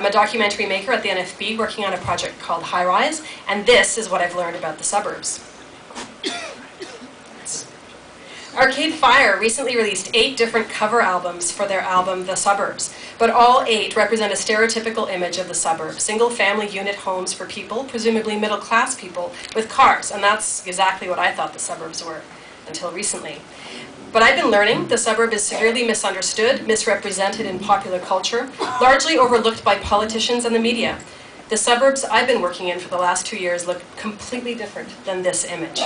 I'm a documentary maker at the NFB working on a project called High Rise, and this is what I've learned about the suburbs. Arcade Fire recently released 8 different cover albums for their album The Suburbs, but all 8 represent a stereotypical image of the suburb. Single-family unit homes for people, presumably middle-class people, with cars, and that's exactly what I thought the suburbs were until recently. But I've been learning the suburb is severely misunderstood, misrepresented in popular culture, largely overlooked by politicians and the media. The suburbs I've been working in for the last 2 years look completely different than this image.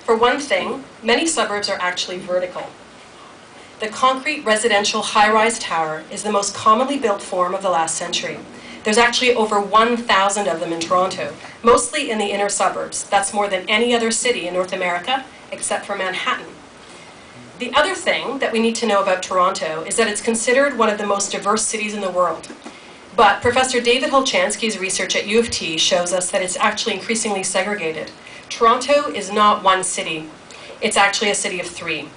For one thing, many suburbs are actually vertical. The concrete residential high-rise tower is the most commonly built form of the last century. There's actually over 1,000 of them in Toronto, mostly in the inner suburbs. That's more than any other city in North America, except for Manhattan. The other thing that we need to know about Toronto is that it's considered one of the most diverse cities in the world. But Professor David Holchansky's research at U of T shows us that it's actually increasingly segregated. Toronto is not one city. It's actually a city of 3.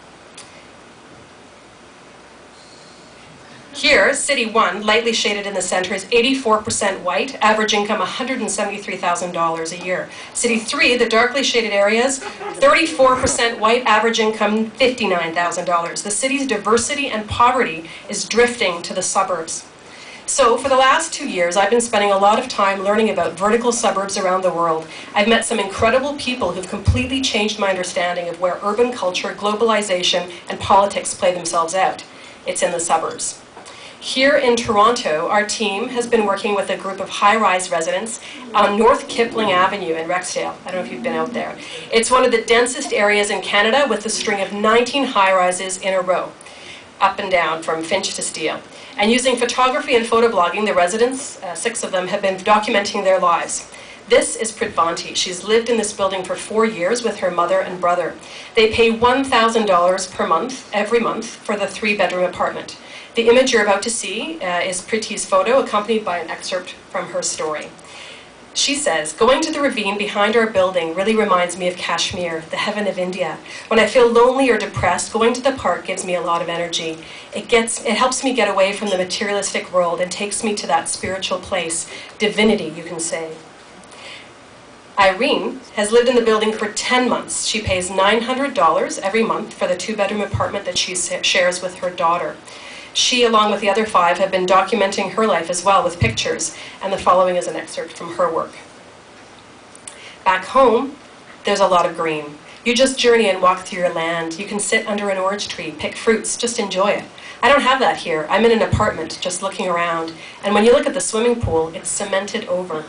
Here, City 1, lightly shaded in the center, is 84% white, average income $173,000 a year. City 3, the darkly shaded areas, 34% white, average income $59,000. The city's diversity and poverty is drifting to the suburbs. So for the last 2 years, I've been spending a lot of time learning about vertical suburbs around the world. I've met some incredible people who've completely changed my understanding of where urban culture, globalization, and politics play themselves out. It's in the suburbs. Here in Toronto, our team has been working with a group of high-rise residents on North Kipling Avenue in Rexdale. I don't know if you've been out there. It's one of the densest areas in Canada with a string of 19 high-rises in a row, up and down from Finch to Steele. And using photography and photoblogging, the residents, 6 of them, have been documenting their lives. This is Pritvanti. She's lived in this building for 4 years with her mother and brother. They pay $1,000 per month, every month, for the 3-bedroom apartment. The image you're about to see is Priti's photo, accompanied by an excerpt from her story. She says, "Going to the ravine behind our building really reminds me of Kashmir, the heaven of India. When I feel lonely or depressed, going to the park gives me a lot of energy. It helps me get away from the materialistic world and takes me to that spiritual place, divinity, you can say." Irene has lived in the building for 10 months. She pays $900 every month for the 2-bedroom apartment that she shares with her daughter. She, along with the other 5, have been documenting her life as well with pictures, and the following is an excerpt from her work. Back home, there's a lot of green. You just journey and walk through your land. You can sit under an orange tree, pick fruits, just enjoy it. I don't have that here. I'm in an apartment, just looking around, and when you look at the swimming pool, it's cemented over.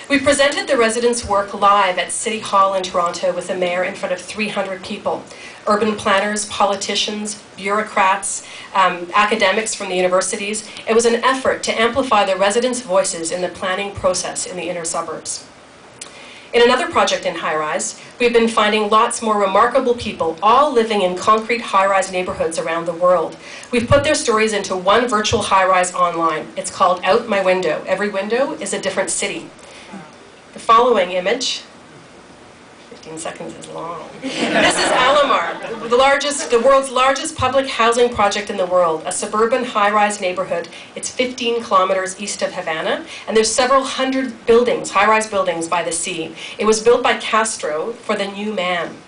We presented the residents' work live at City Hall in Toronto with the mayor in front of 300 people. Urban planners, politicians, bureaucrats, academics from the universities. It was an effort to amplify the residents' voices in the planning process in the inner suburbs. In another project in High Rise, we've been finding lots more remarkable people, all living in concrete high-rise neighborhoods around the world. We've put their stories into one virtual high-rise online. It's called Out My Window. Every window is a different city. The following image, 15 seconds is long. This is Alamar, the world's largest public housing project in the world, a suburban high-rise neighborhood. It's 15 kilometers east of Havana, and there's several hundred buildings, high-rise buildings by the sea. It was built by Castro for the new man.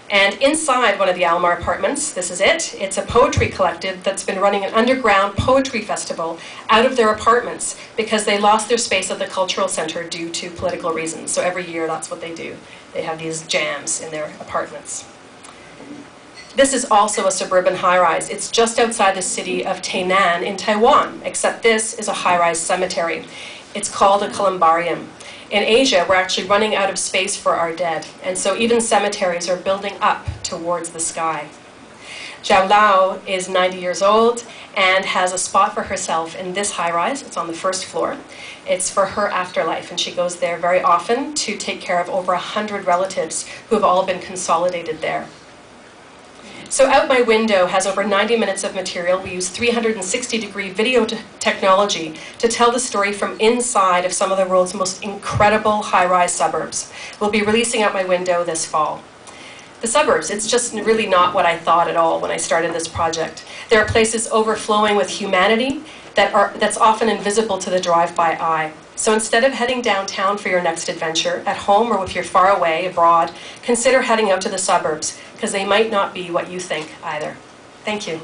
And inside one of the Alamar apartments, this is it, it's a poetry collective that's been running an underground poetry festival out of their apartments because they lost their space at the cultural center due to political reasons. So every year that's what they do. They have these jams in their apartments. This is also a suburban high-rise. It's just outside the city of Tainan in Taiwan, except this is a high-rise cemetery. It's called a columbarium. In Asia, we're actually running out of space for our dead, and so even cemeteries are building up towards the sky. Zhao Lao is 90 years old and has a spot for herself in this high-rise. It's on the 1st floor. It's for her afterlife, and she goes there very often to take care of over 100 relatives who have all been consolidated there. So Out My Window has over 90 minutes of material. We use 360-degree video technology to tell the story from inside of some of the world's most incredible high-rise suburbs. We'll be releasing Out My Window this fall. The suburbs, it's just really not what I thought at all when I started this project. There are places overflowing with humanity that's often invisible to the drive-by eye. So instead of heading downtown for your next adventure, at home or if you're far away, abroad, consider heading out to the suburbs, because they might not be what you think either. Thank you.